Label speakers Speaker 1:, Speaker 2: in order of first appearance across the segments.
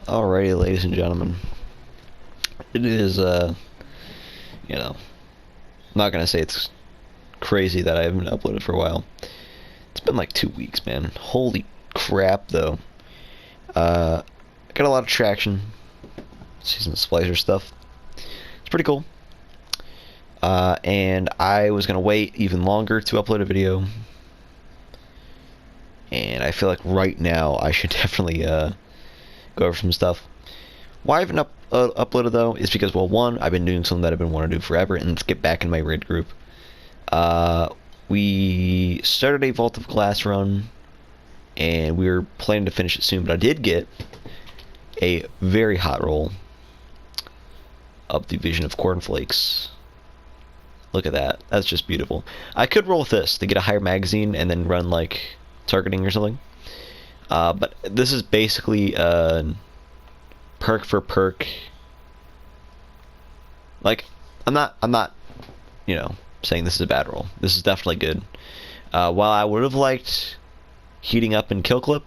Speaker 1: Alrighty, ladies and gentlemen. It is, you know, I'm not gonna say it's crazy that I haven't uploaded for a while. It's been like 2 weeks, man. Holy crap, though. I got a lot of traction. See some splicer stuff. It's pretty cool. And I was gonna wait even longer to upload a video. And I feel like right now I should definitely, go over some stuff. Why I haven't uploaded though is because, well, one, I've been doing something that I've been wanting to do forever, and let's get back in my raid group. We started a Vault of Glass run, and we were planning to finish it soon, but I did get a very hot roll of the Vision of Cornflakes. Look at that. That's just beautiful. I could roll with this to get a higher magazine and then run like targeting or something. But this is basically perk for perk. Like, I'm not, you know, saying this is a bad roll. This is definitely good. While I would have liked heating up in kill clip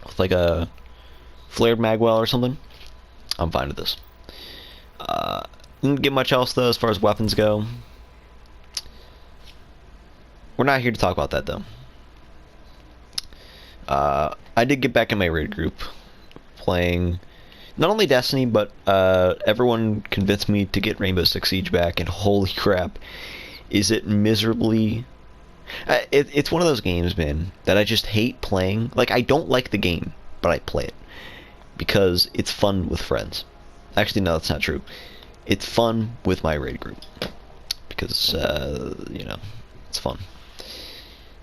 Speaker 1: with like a flared magwell or something, I'm fine with this. Didn't get much else though as far as weapons go. We're not here to talk about that though. I did get back in my raid group, playing not only Destiny, but everyone convinced me to get Rainbow Six Siege back, and holy crap, is it miserably... It's one of those games, man, that I just hate playing. Like, I don't like the game, but I play it because it's fun with friends. Actually, no, that's not true. It's fun with my raid group because, you know, it's fun.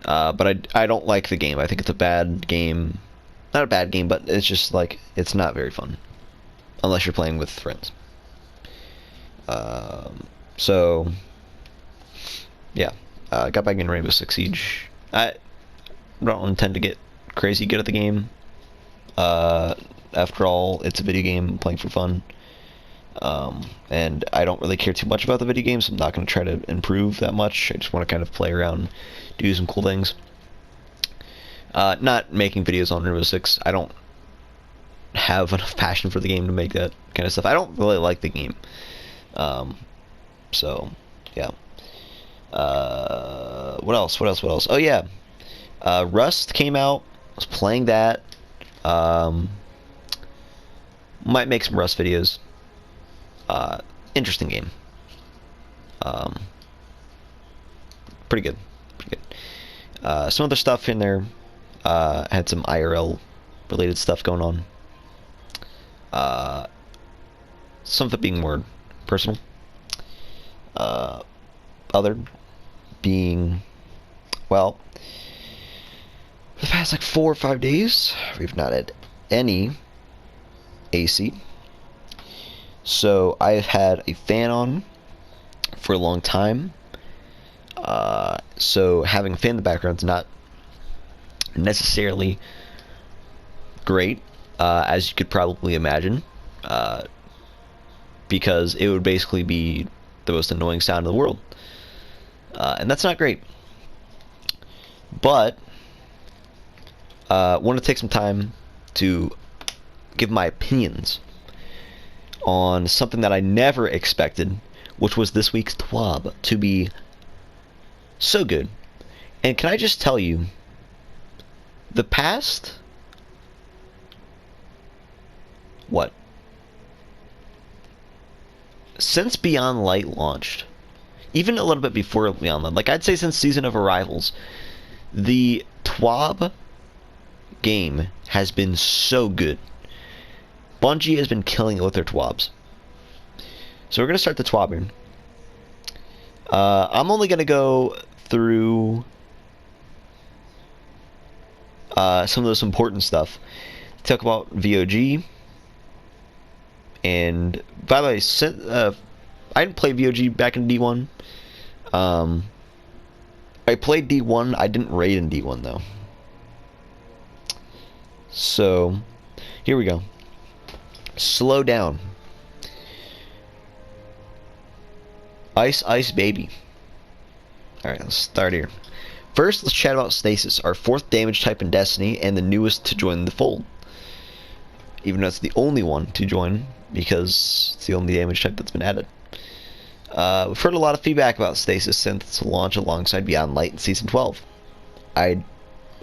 Speaker 1: But I don't like the game. I think it's a bad game. Not a bad game, but it's just like, it's not very fun. Unless you're playing with friends. So, yeah. Got back in Rainbow Six Siege. I don't intend to get crazy good at the game. After all, it's a video game I'm playing for fun. And I don't really care too much about the video game, so I'm not going to try to improve that much. I just want to kind of play around, do some cool things. Not making videos on Rainbow Six. I don't have enough passion for the game to make that kind of stuff. I don't really like the game. So, yeah. What else? Oh, yeah. Rust came out. I was playing that. Might make some Rust videos. Interesting game. Pretty good. Some other stuff in there. Had some IRL related stuff going on. Some of it being more personal. Other being, well, for the past like 4 or 5 days, we've not had any AC. So I've had a fan on for a long time. So having a fan in the background is not necessarily great, as you could probably imagine, because it would basically be the most annoying sound in the world, and that's not great. But want to take some time to give my opinions on something that I never expected, which was this week's TWAB to be so good. And can I just tell you, the past, what? Since Beyond Light launched, even a little bit before Beyond Light, like I'd say since Season of Arrivals, the TWAB game has been so good. Bungie has been killing it with their TWABs. So we're going to start the TWAB here. I'm only going to go through some of this important stuff. Talk about VOG. And by the way, I didn't play VOG back in D1. I played D1. I didn't raid in D1 though. So here we go. Slow down. Ice baby. Alright, let's start here. First, let's chat about Stasis, our 4th damage type in Destiny and the newest to join the fold. even though it's the only one to join, because it's the only damage type that's been added. We've heard a lot of feedback about Stasis since its launch alongside Beyond Light in Season 12. I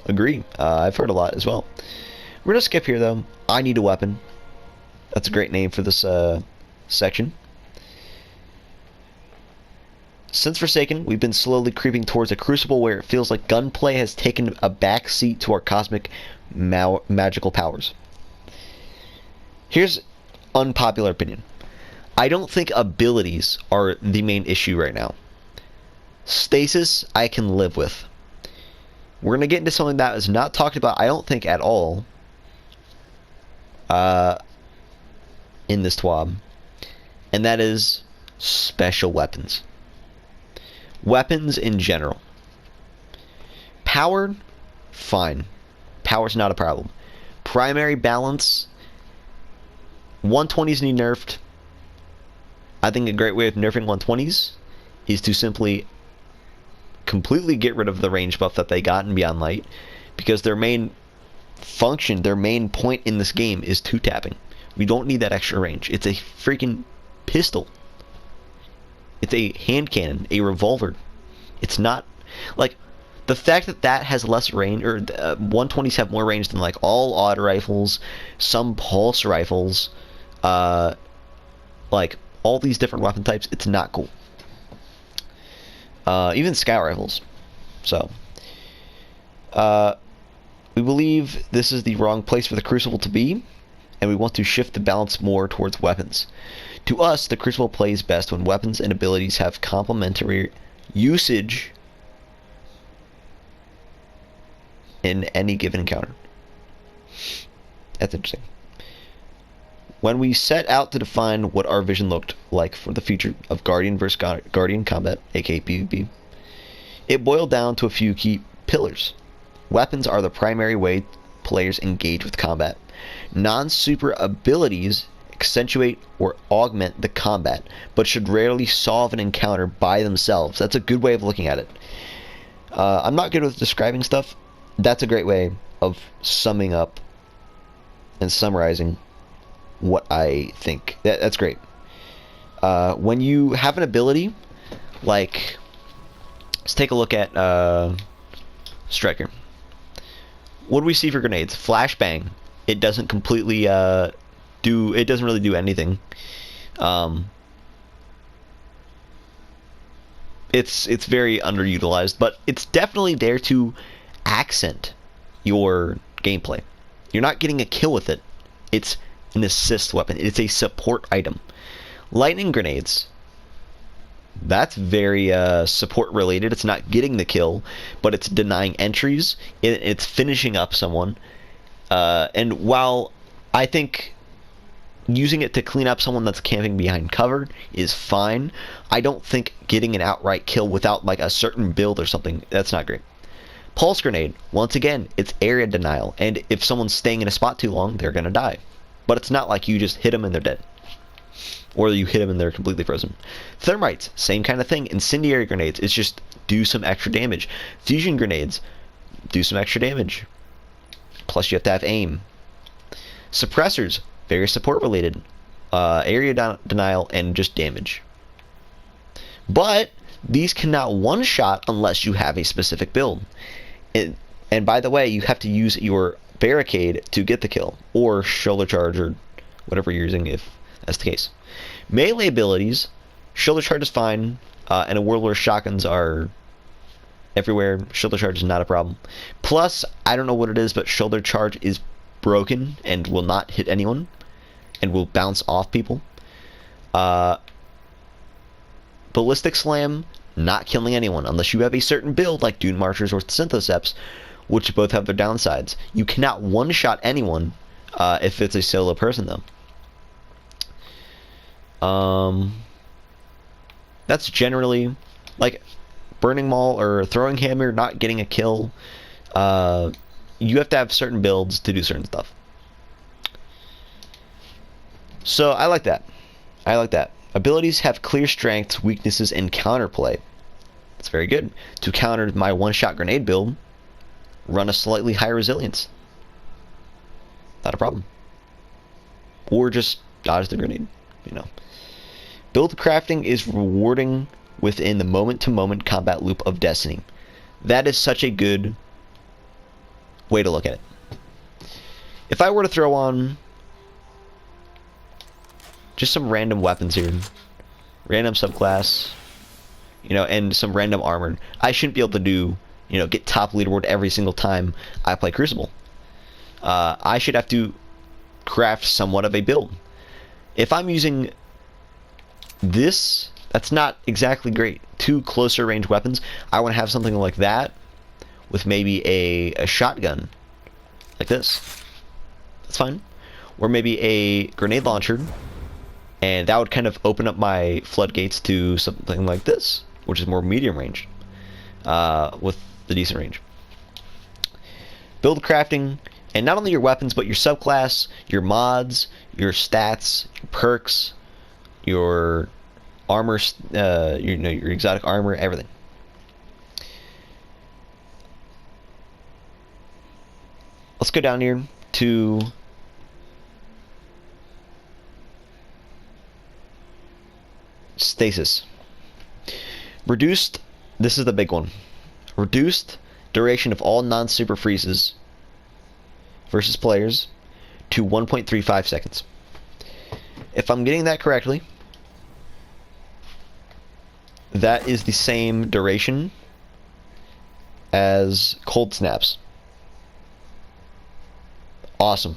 Speaker 1: agree. I've heard a lot as well. We're going to skip here, though. I Need a Weapon. That's a great name for this section. Since Forsaken, we've been slowly creeping towards a crucible where it feels like gunplay has taken a back seat to our cosmic magical powers. Here's unpopular opinion. I don't think abilities are the main issue right now. Stasis, I can live with. We're going to get into something that is not talked about, I don't think, at all in this TWAB, and that is special weapons. Weapons in general. Powered, fine. Power's not a problem. Primary balance, 120s need nerfed. I think a great way of nerfing 120s is to simply completely get rid of the range buff that they got in Beyond Light, because their main function, their main point in this game is two-tapping. We don't need that extra range. It's a freaking pistol. It's a hand cannon, a revolver. It's not like the fact that that has less range, or 120s have more range than like all auto rifles, some pulse rifles, like all these different weapon types. It's not cool. Even scout rifles. So, we believe this is the wrong place for the Crucible to be, and we want to shift the balance more towards weapons. To us, the Crucible plays best when weapons and abilities have complementary usage in any given encounter. That's interesting. When we set out to define what our vision looked like for the future of Guardian vs. Guardian combat, aka PvP, it boiled down to a few key pillars. Weapons are the primary way players engage with combat. Non-super abilities accentuate or augment the combat, but should rarely solve an encounter by themselves. That's a good way of looking at it. I'm not good with describing stuff. That's a great way of summing up and summarizing what I think. That's great. When you have an ability, like, let's take a look at Striker. What do we see for grenades? Flashbang. It doesn't completely it doesn't really do anything. It's very underutilized, but it's definitely there to accent your gameplay. You're not getting a kill with it. It's an assist weapon. It's a support item. Lightning grenades. That's very support related. It's not getting the kill, but it's denying entries. It's finishing up someone. And while I think using it to clean up someone that's camping behind cover is fine, I don't think getting an outright kill without like a certain build or something, that's not great. Pulse grenade, once again, it's area denial, and if someone's staying in a spot too long, they're gonna die. But it's not like you just hit them and they're dead, or you hit them and they're completely frozen. Thermites, same kind of thing. Incendiary grenades, it's just do some extra damage. Fusion grenades, do some extra damage. Plus you have to have aim. Suppressors, very support related. Area denial and just damage. But these cannot one-shot unless you have a specific build. And by the way, you have to use your barricade to get the kill, or shoulder charge, or whatever you're using if that's the case. Melee abilities, shoulder charge is fine, and a world where shotguns are everywhere, shoulder charge is not a problem. Plus, I don't know what it is, but shoulder charge is broken and will not hit anyone, and will bounce off people. Ballistic Slam, not killing anyone unless you have a certain build like Dune Marchers or Synthoceps, which both have their downsides. You cannot one-shot anyone if it's a solo person, though. That's generally like Burning Maul or Throwing Hammer, not getting a kill. You have to have certain builds to do certain stuff. So I like that. I like that. Abilities have clear strengths, weaknesses, and counterplay. That's very good. To counter my one-shot grenade build, run a slightly higher resilience. Not a problem. or just dodge the grenade, you know. Build crafting is rewarding within the moment-to-moment combat loop of Destiny. That is such a good way to look at it. If I were to throw on just some random weapons here, random subclass, you know, and some random armor, I shouldn't be able to do, you know, get top leaderboard every single time I play Crucible. I should have to craft somewhat of a build. If I'm using this, that's not exactly great. 2 closer range weapons, I want to have something like that with maybe a shotgun like this. That's fine. Or maybe a grenade launcher, and that would kind of open up my floodgates to something like this, which is more medium range, with the decent range. Build crafting, and not only your weapons, but your subclass, your mods, your stats, your perks, your armor, you know, your exotic armor, everything. Let's go down here to Stasis. Reduced, this is the big one. Reduced duration of all non-super freezes versus players to 1.35 seconds. If I'm getting that correctly, that is the same duration as cold snaps. Awesome.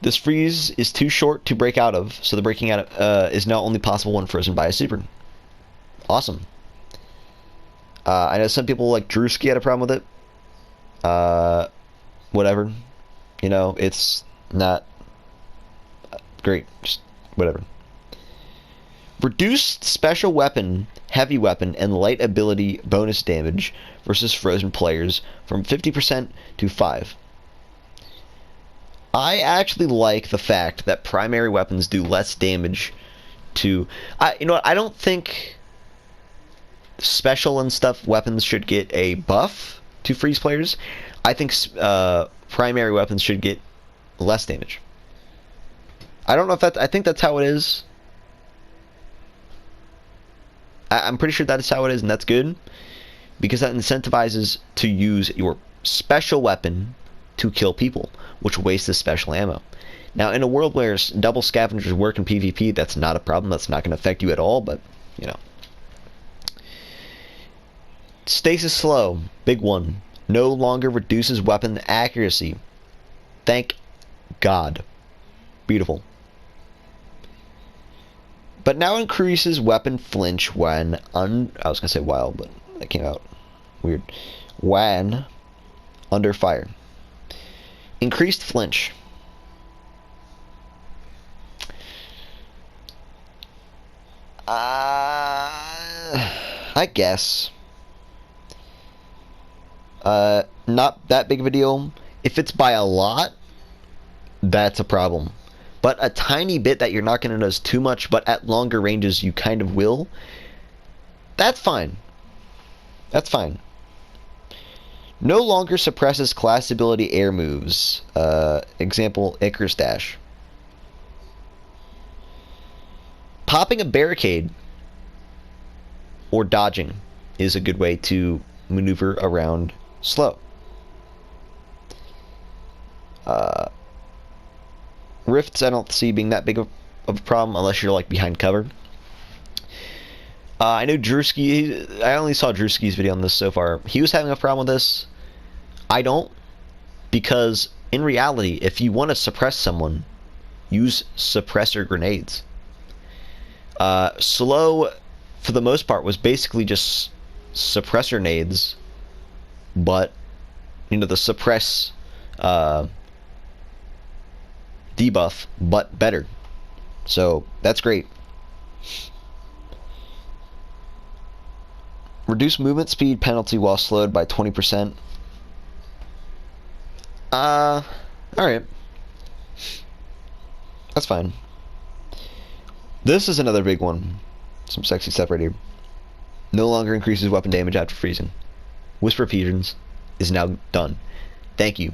Speaker 1: This freeze is too short to break out of, so the breaking out is now only possible when frozen by a super. Awesome. I know some people like Drewski had a problem with it. Whatever. You know, it's not great. Just whatever. Reduced special weapon, heavy weapon, and light ability bonus damage versus frozen players from 50% to 5%. I actually like the fact that primary weapons do less damage to... you know what, I don't think special and stuff weapons should get a buff to freeze players. I think primary weapons should get less damage. I don't know if that's... I think that's how it is. I'm pretty sure that is how it is, and that's good, because that incentivizes to use your special weapon to kill people, which wastes the special ammo. Now, in a world where double scavengers work in PvP, that's not a problem. That's not going to affect you at all, but, you know. Stasis slow, big one. No longer reduces weapon accuracy. Thank God. Beautiful. But now increases weapon flinch when I was going to say while, but that came out weird. When under fire. Increased flinch. I guess. Not that big of a deal. If it's by a lot, that's a problem. But a tiny bit that you're not going to notice too much, but at longer ranges you kind of will, that's fine. That's fine. No longer suppresses class ability air moves. Example, Icarus Dash. Popping a barricade or dodging is a good way to maneuver around slow. Rifts I don't see being that big of a problem unless you're like behind cover. I know Drewski, I only saw Drewski's video on this so far. He was having a problem with this. I don't, because in reality, if you want to suppress someone, use suppressor grenades. Slow, for the most part, was basically just suppressor nades, but, you know, the suppress debuff, but better. So, that's great. Reduce movement speed penalty while slowed by 20%. Alright. That's fine. This is another big one. Some sexy stuff right here. No longer increases weapon damage after freezing. Whisper Fusions is now done. Thank you.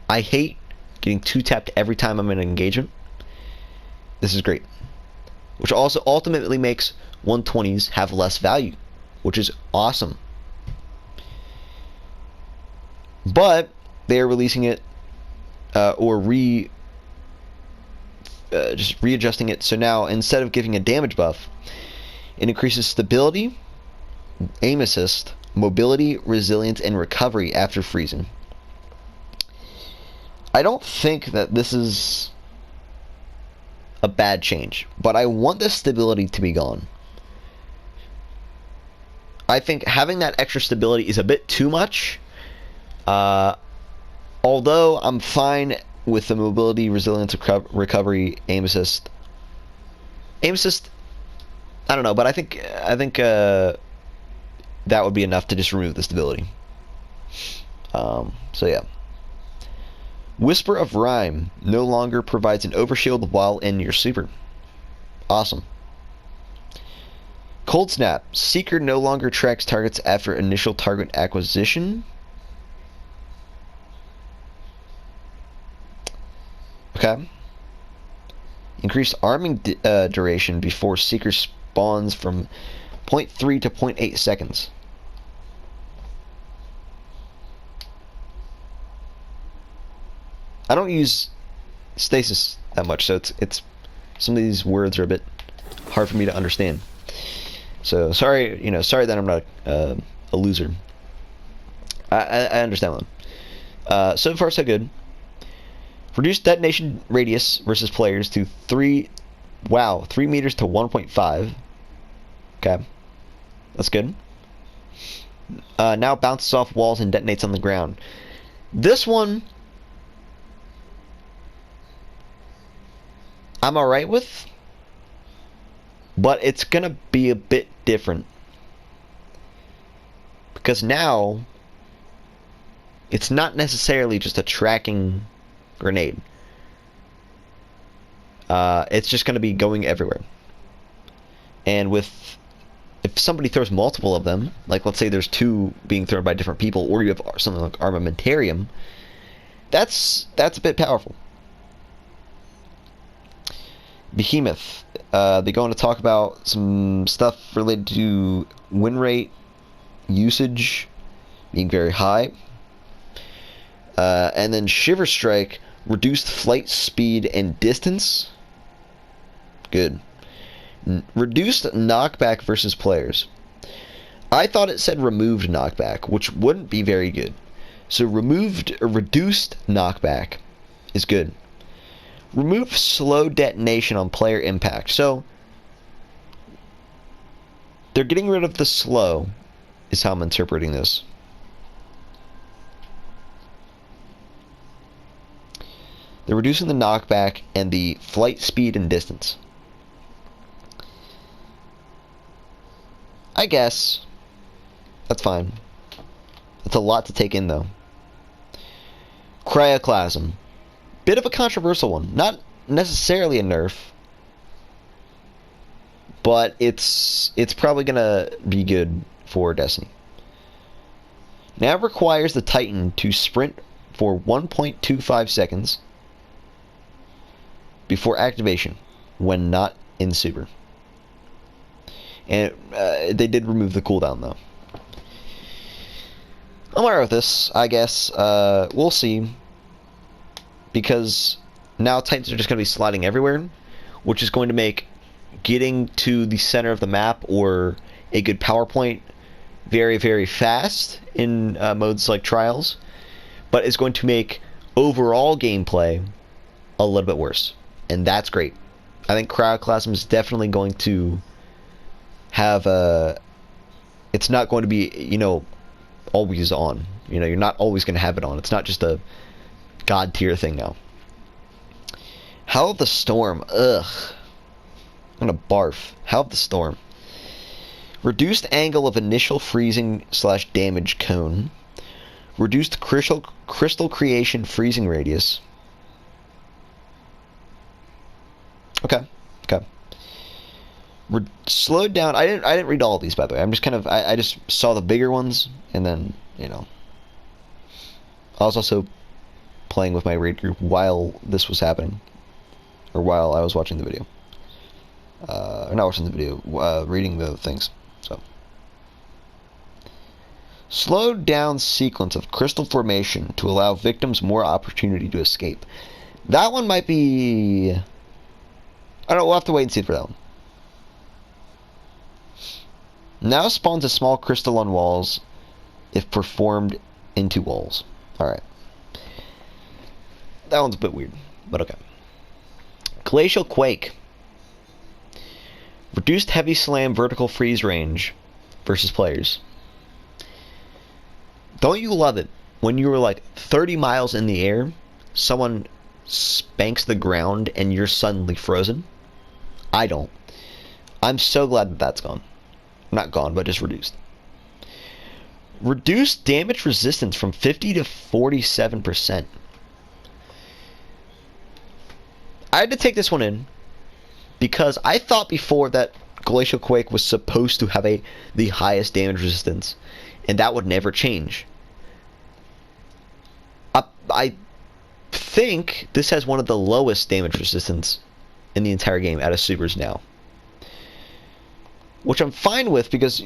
Speaker 1: I hate getting 2-tapped every time I'm in an engagement. This is great. Which also ultimately makes 120s have less value, which is awesome. But they are releasing it just readjusting it, so now instead of giving a damage buff, it increases stability, aim assist, mobility, resilience, and recovery after freezing. I don't think that this is a bad change, but I want the stability to be gone. I think having that extra stability is a bit too much. Although I'm fine with the mobility, resilience, recovery, aim assist. Aim assist, I don't know, but I think that would be enough to just remove the stability. So yeah. Whisper of Rhyme no longer provides an overshield while in your super. Awesome. Cold Snap. Seeker no longer tracks targets after initial target acquisition. Okay. Increased arming duration before Seeker spawns from 0.3 to 0.8 seconds. I don't use Stasis that much, so it's some of these words are a bit hard for me to understand. So sorry, sorry that I'm not a loser. I understand them. So far so good. Reduce detonation radius versus players to 3 meters to 1.5. Okay. That's good. Now bounces off walls and detonates on the ground. This one I'm alright with, but it's gonna be a bit different. Because now it's not necessarily just a tracking grenade. It's just going to be going everywhere. And if somebody throws multiple of them, like let's say there's 2 being thrown by different people, or you have something like armamentarium, that's a bit powerful. Behemoth. They go on to talk about some stuff related to win rate, usage being very high. And then Shiver Strike, reduced flight speed and distance. Good. Reduced knockback versus players. I thought it said removed knockback, which wouldn't be very good. So reduced knockback is good. Remove slow detonation on player impact. So they're getting rid of the slow, is how I'm interpreting this. They're reducing the knockback and the flight speed and distance. I guess that's fine. That's a lot to take in, though. Cryoclassum. Bit of a controversial one. Not necessarily a nerf, but it's probably gonna be good for Destiny. Now it requires the Titan to sprint for 1.25 seconds before activation when not in super. And they did remove the cooldown, though. I'm alright with this, I guess. We'll see. Because now Titans are just going to be sliding everywhere, which is going to make getting to the center of the map or a good power point very, very fast in modes like Trials. But it's going to make overall gameplay a little bit worse. And that's great. I think Cryoclassum is definitely going to have a... It's not going to be, always on. You're not always going to have it on. It's not just a god tier thing now. Howl of the Storm. Ugh. I'm gonna barf. Howl of the Storm. Reduced angle of initial freezing / damage cone. Reduced crystal creation freezing radius. Okay. Slowed down. I didn't read all of these, by the way. I'm just kind of I just saw the bigger ones, and then I was also playing with my raid group while this was happening, or while I was watching the video. Not watching the video, reading the things. So, slowed down sequence of crystal formation to allow victims more opportunity to escape. That one might be... I don't know, we'll have to wait and see for that one. Now spawns a small crystal on walls if performed into walls. Alright. That one's a bit weird, but okay. Glacial Quake. Reduced heavy slam vertical freeze range versus players. Don't you love it when you were like 30 miles in the air, someone spanks the ground and you're suddenly frozen? I don't. I'm so glad that that's gone. Not gone, but just reduced. Reduced damage resistance from 50 to 47%. I had to take this one in because I thought before that Glacial Quake was supposed to have the highest damage resistance, and that would never change. I think this has one of the lowest damage resistance in the entire game out of supers now, which I'm fine with, because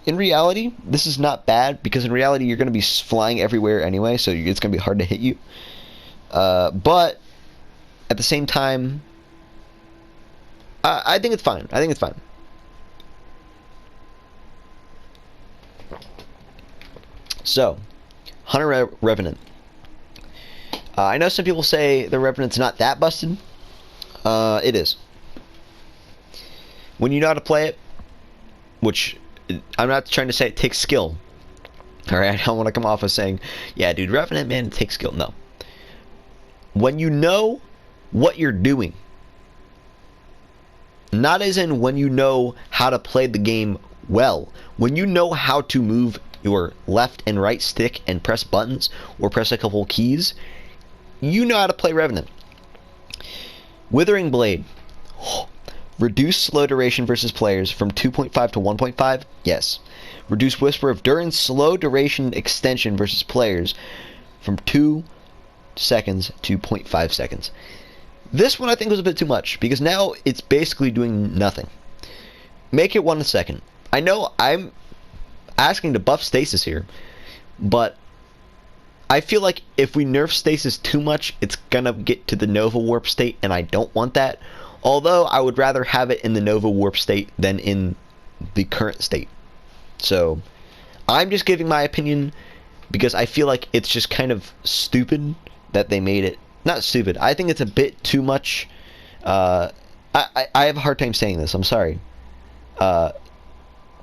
Speaker 1: in reality this is not bad, because in reality you're going to be flying everywhere anyway, so it's going to be hard to hit you, but at the same time I think it's fine. I think it's fine. So, Hunter Revenant. I know some people say the Revenant's not that busted. It is. When you know how to play it, which I'm not trying to say it takes skill. Alright, I don't want to come off as saying, yeah, dude, Revenant, man, it takes skill. No. When you know what you're doing, not as in when you know how to play the game well, when you know how to move your left and right stick and press buttons or press a couple keys, you know how to play Revenant. Withering Blade. Reduce slow duration versus players from 2.5 to 1.5? Yes. Reduce Whisper of Durance slow duration extension versus players from 2 seconds to 0.5 seconds. This one I think was a bit too much, because now it's basically doing nothing. Make it 1 second. I know I'm asking to buff Stasis here, but I feel like if we nerf Stasis too much, it's gonna get to the Nova Warp state, and I don't want that. Although I would rather have it in the Nova Warp state than in the current state. So I'm just giving my opinion because I feel like it's just kind of stupid that they made it. Not stupid. I think it's a bit too much. I have a hard time saying this. I'm sorry.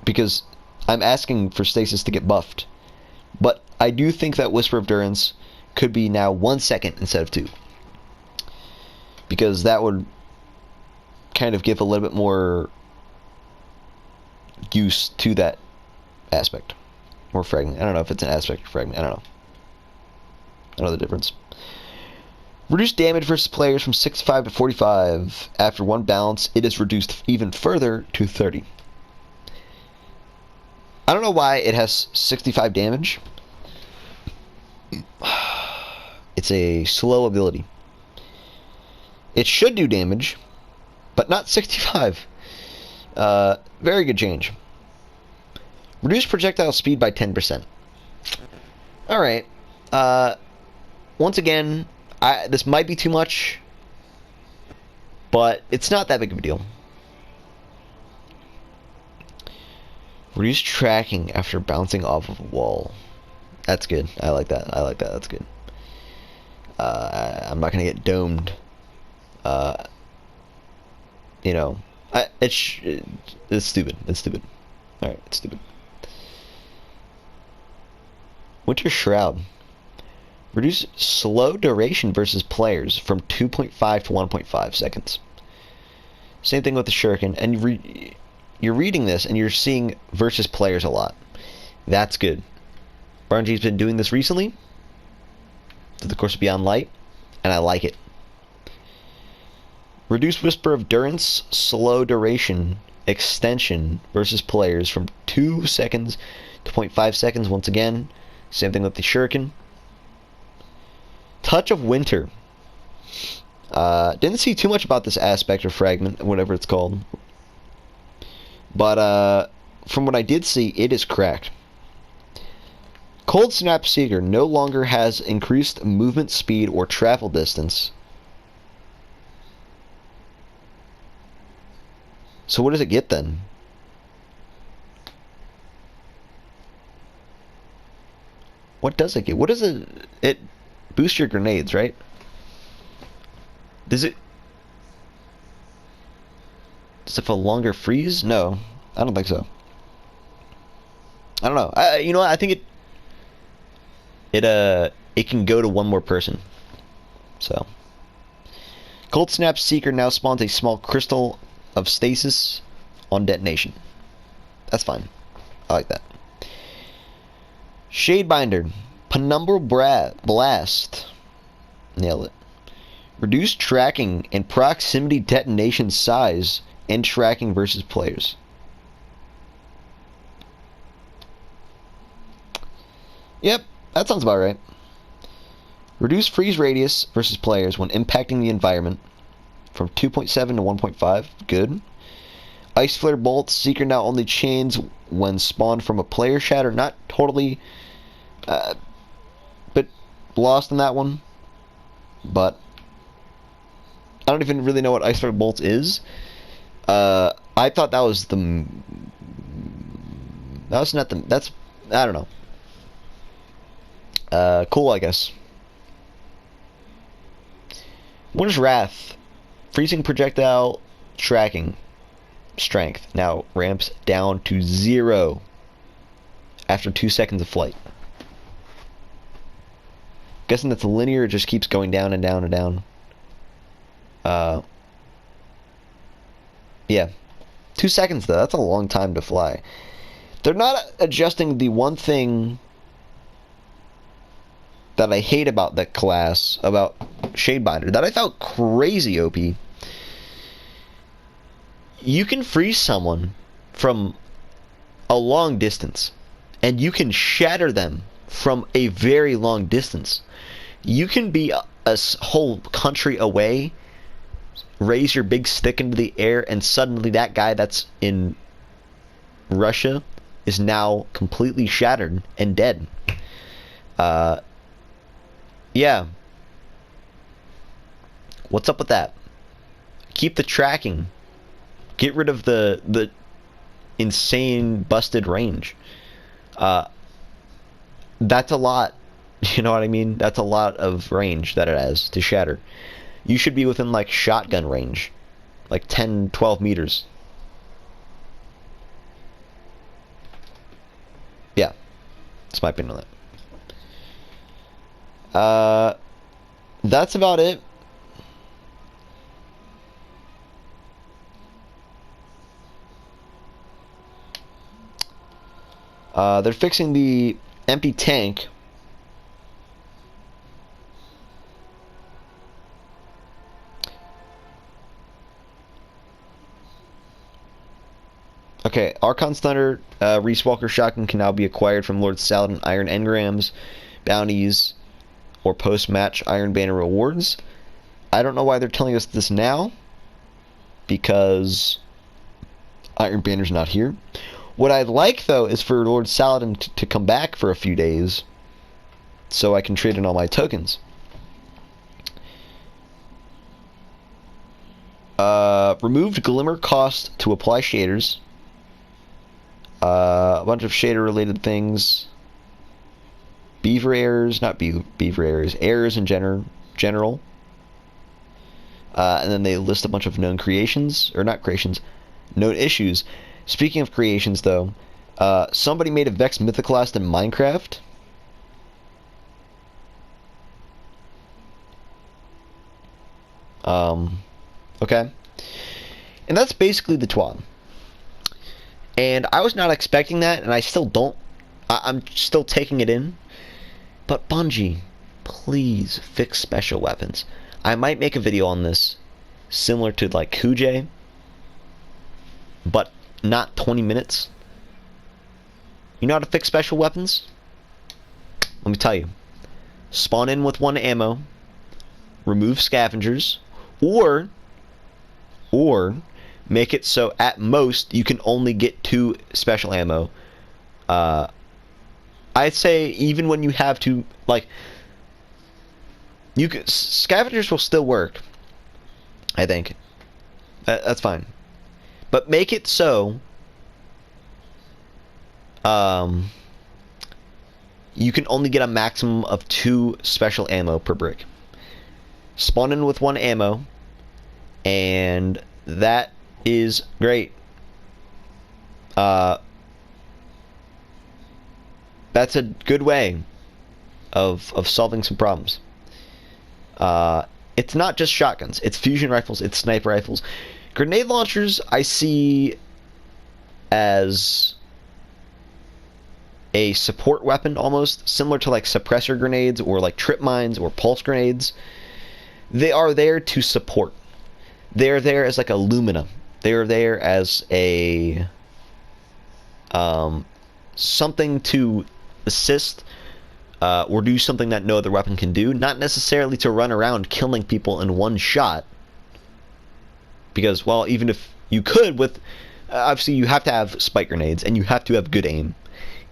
Speaker 1: Because I'm asking for Stasis to get buffed. But I do think that Whisper of Durance could be now 1 second instead of 2. Because that would kind of give a little bit more use to that aspect. Or fragment. I don't know if it's an aspect or fragment. I don't know. I don't know the difference. Reduce damage versus players from 65 to 45. After one balance, it is reduced even further to 30. I don't know why it has 65 damage. It's a slow ability. It should do damage, but not 65. Very good change. Reduce projectile speed by 10%. Alright. Once again, this might be too much, but it's not that big of a deal. Reduce tracking after bouncing off of a wall. That's good. I like that. I like that. That's good. I'm not gonna get domed. You know, it's stupid. It's stupid. All right, it's stupid. Winter Shroud. Reduce slow duration versus players from 2.5 to 1.5 seconds. Same thing with the Shuriken, and you're reading this and you're seeing versus players a lot. That's good. Bungie's been doing this recently through the course of Beyond Light, and I like it. Reduce Whisper of Durance slow duration extension versus players from 2 seconds to 0.5 seconds. Once again, same thing with the Shuriken. Touch of Winter. Didn't see too much about this aspect or fragment, whatever it's called. But from what I did see, it is cracked. Cold Snap Seeker no longer has increased movement speed or travel distance. So what does it get then? What does it get? What does it... It boosts your grenades, right? Does it... Does it have a longer freeze? No, I don't think so. I don't know. You know what? I think it can go to one more person. So, Cold Snap Seeker now spawns a small crystal of stasis on detonation. That's fine. I like that. Shadebinder, Penumbral Blast. Nailed it. Reduce tracking and proximity detonation size and tracking versus players. Yep, that sounds about right. Reduce freeze radius versus players when impacting the environment from 2.7 to 1.5. Good. Ice Flare Bolts. Seeker now only chains when spawned from a player shatter. Not totally, but lost in that one. But I don't even really know what Ice Flare Bolts is. I thought that was the... That's not the... That's... I don't know. Cool, I guess. Winter's Wrath. Freezing projectile tracking strength now ramps down to 0 after 2 seconds of flight. Guessing that's linear, it just keeps going down and down and down. Yeah. 2 seconds though, that's a long time to fly. They're not adjusting the one thing that I hate about that class, about Shadebinder, that I felt crazy OP. You can freeze someone from a long distance, and you can shatter them from a very long distance. You can be a whole country away, raise your big stick into the air, and suddenly that guy that's in Russia is now completely shattered and dead. Yeah. What's up with that? Keep the tracking. Get rid of the insane busted range. That's a lot. You know what I mean? That's a lot of range that it has to shatter. You should be within like shotgun range. Like 10, 12 meters. Yeah. That's my opinion on that. That's about it. They're fixing the empty tank. Okay, Archon's Thunder, Reese Walker Shotgun can now be acquired from Lord Saladin Iron Engrams, bounties, or post-match Iron Banner rewards. I don't know why they're telling us this now, because Iron Banner's not here. What I'd like, though, is for Lord Saladin to come back for a few days, so I can trade in all my tokens. Removed Glimmer cost to apply shaders. A bunch of shader-related things. Beaver errors, not beaver errors, errors in general. And then they list a bunch of known creations, or not creations, known issues. Speaking of creations, though, somebody made a Vex Mythoclast in Minecraft. Okay. And that's basically the TWAB. And I was not expecting that, and I still don't. I'm still taking it in. But Bungie, please fix special weapons. I might make a video on this, similar to like Kuj, but not 20 minutes. You know how to fix special weapons? Let me tell you. Spawn in with 1 ammo, remove scavengers, or make it so at most you can only get 2 special ammo. I'd say even when you have to, like, scavengers will still work. I think that's fine, but make it so you can only get a maximum of 2 special ammo per brick. Spawn in with 1 ammo, and that is great. That's a good way of solving some problems. It's not just shotguns. It's fusion rifles. It's sniper rifles. Grenade launchers I see as a support weapon, almost similar to like suppressor grenades or like trip mines or pulse grenades. They are there to support. They're there as like a lumina. They're there as a something to assist or do something that no other weapon can do. Not necessarily to run around killing people in one shot. Because, well, even if you could with... obviously, you have to have spike grenades, and you have to have good aim.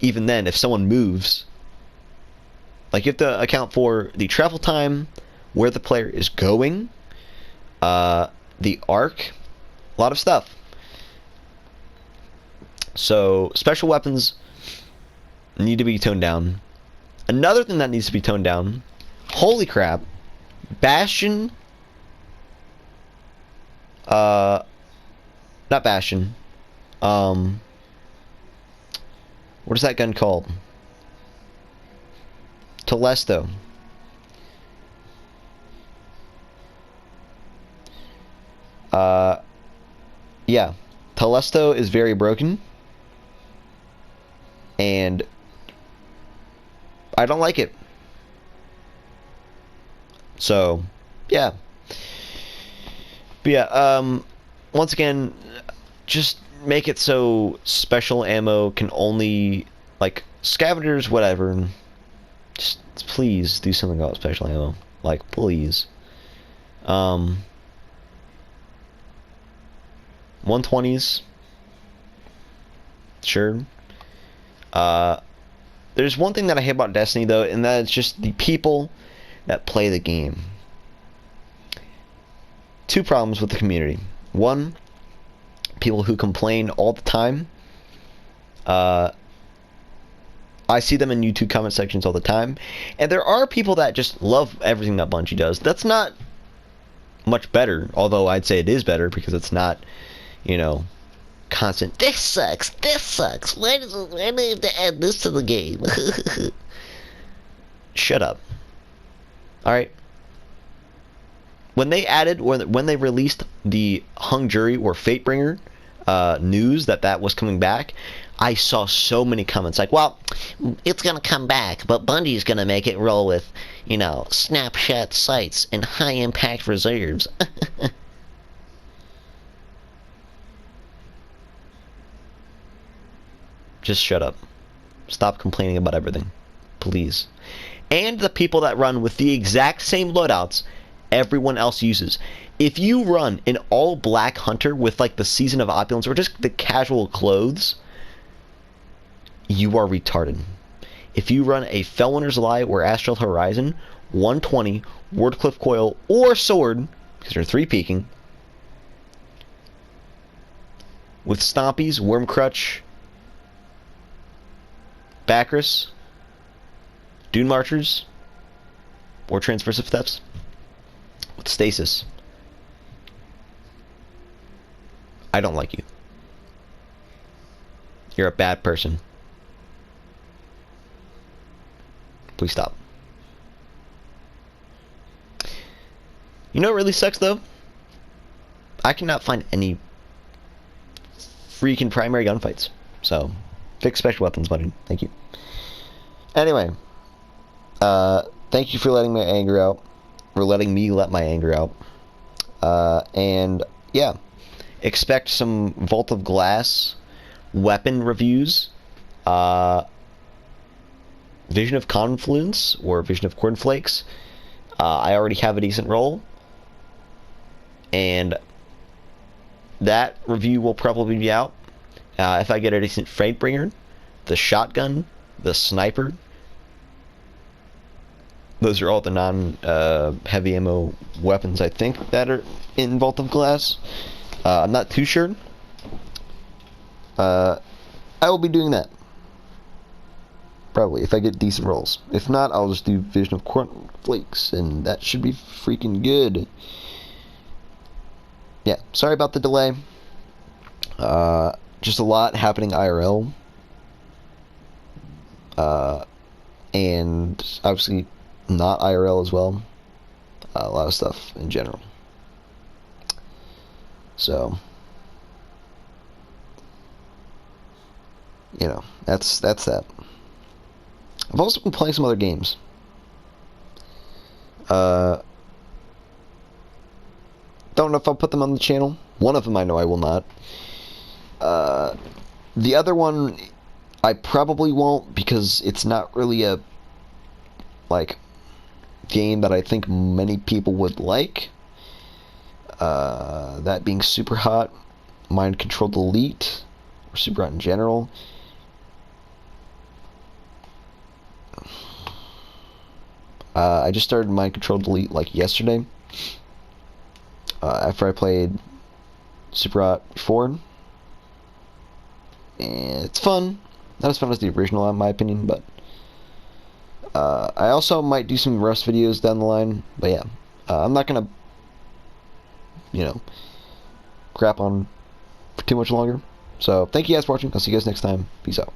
Speaker 1: Even then, if someone moves... like, you have to account for the travel time, where the player is going, the arc, a lot of stuff. So, special weapons need to be toned down. Another thing that needs to be toned down, holy crap, Bastion, not Bastion, what is that gun called? Telesto. Yeah, Telesto is very broken, and I don't like it. So, yeah. But yeah, once again, just make it so special ammo can only, like, scavengers, whatever. Just please do something about special ammo. Like, please. 120s. Sure. There's one thing that I hate about Destiny, though, and that's just the people that play the game. 2 problems with the community. 1, people who complain all the time. I see them in YouTube comment sections all the time. And there are people that just love everything that Bungie does. That's not much better, although I'd say it is better because it's not, you know, constant, this sucks, why do they have to add this to the game? Shut up. Alright. When they added, or when they released the Hung Jury or Fatebringer news that was coming back, I saw so many comments like, well, it's gonna come back, but Bungie's gonna make it roll with, you know, snapshot sights and high impact reserves. Just shut up. Stop complaining about everything. Please. And the people that run with the exact same loadouts everyone else uses. If you run an all-black hunter with, like, the Season of Opulence or just the casual clothes, you are retarded. If you run a Fellwinter's Lie or Astral Horizon, 120, Wardcliff Coil, or Sword, because there are 3 peeking, with Stompies, Wormcrutch, Bacchus, Dune Marchers, or Transversive Thefts, with Stasis, I don't like you. You're a bad person. Please stop. You know what really sucks, though? I cannot find any freaking primary gunfights. So, fix special weapons, buddy. Thank you. Anyway, thank you for letting my anger out. For letting me let my anger out. And, yeah. Expect some Vault of Glass weapon reviews. Vision of Confluence, or Vision of Cornflakes. I already have a decent roll, and that review will probably be out. If I get a decent Fatebringer, the shotgun, the sniper, those are all the non-heavy ammo weapons, I think, that are in Vault of Glass. I'm not too sure. I will be doing that. Probably, if I get decent rolls. If not, I'll just do Vision of Cornflakes, and that should be freaking good. Yeah, sorry about the delay. Just a lot happening IRL. And obviously not IRL as well. A lot of stuff in general. So, you know, that's that. I've also been playing some other games. Don't know if I'll put them on the channel. One of them I know I will not. The other one I probably won't, because it's not really a game that I think many people would like. That being Super Hot, Mind Controlled Elite, or Super Hot in general. I just started Mind Controlled Elite like yesterday. After I played Super Hot before. And it's fun. Not as fun as the original, in my opinion, but I also might do some Rust videos down the line. But yeah, I'm not gonna, you know, crap on for too much longer. So thank you guys for watching. I'll see you guys next time. Peace out.